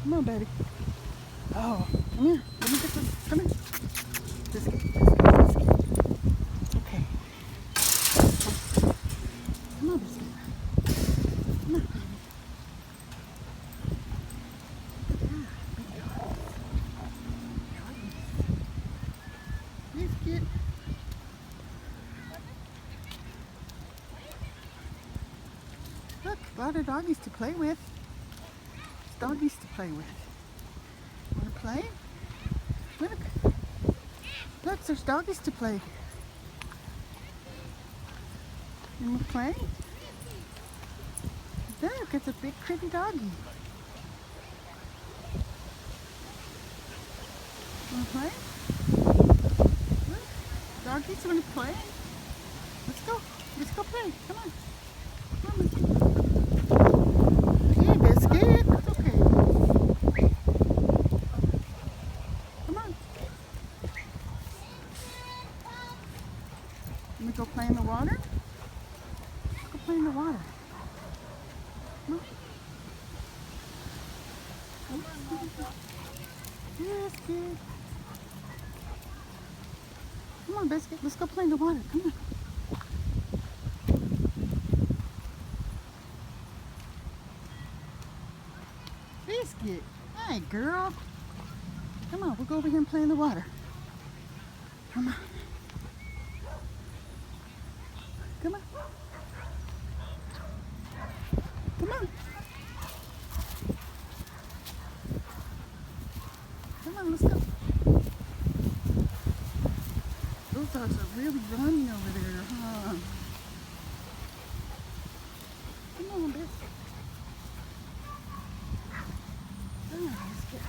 Come on, baby. Oh, come here. Let me get this. Come here. Biscuit, biscuit, biscuit. Okay. Come on, Biscuit. Come on, baby. Biscuit. Look, a lot of doggies to play with. There's doggies to play with. Want to play? Look. Look, there's doggies to play. You want to play? Look, it's a big pretty doggy. Want to play? Look, doggies want to play? Let's go. Let's go play. Come on. Come on, Biscuit. Okay, Biscuit. It's okay. Come on. Let me go play in the water? Let's go play in the water. Come on. Biscuit. Come on, Biscuit. Let's go play in the water. Come on. Biscuit. Hey, girl. Come on, we'll go over here and play in the water. Come on. Come on. Come on. Come on, let's go. Those dogs are really running over there, huh? Come on, Biscuit. Come on, Biscuit.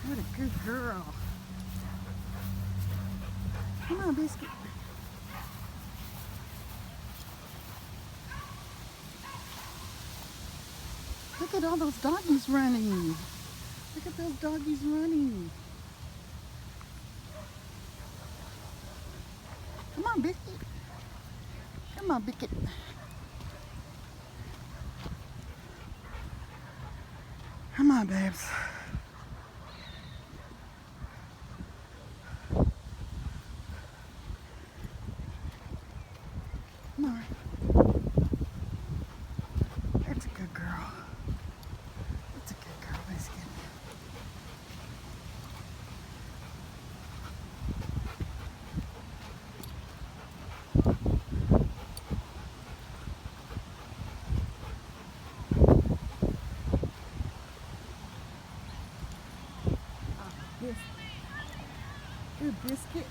What a good girl. Come on, Biscuit. Look at all those doggies running. Look at those doggies running. Come on, Biscuit. Come on, Biscuit. Come on, babes. Come on. That's a good girl. That's a good girl, Biscuit. Good Biscuit.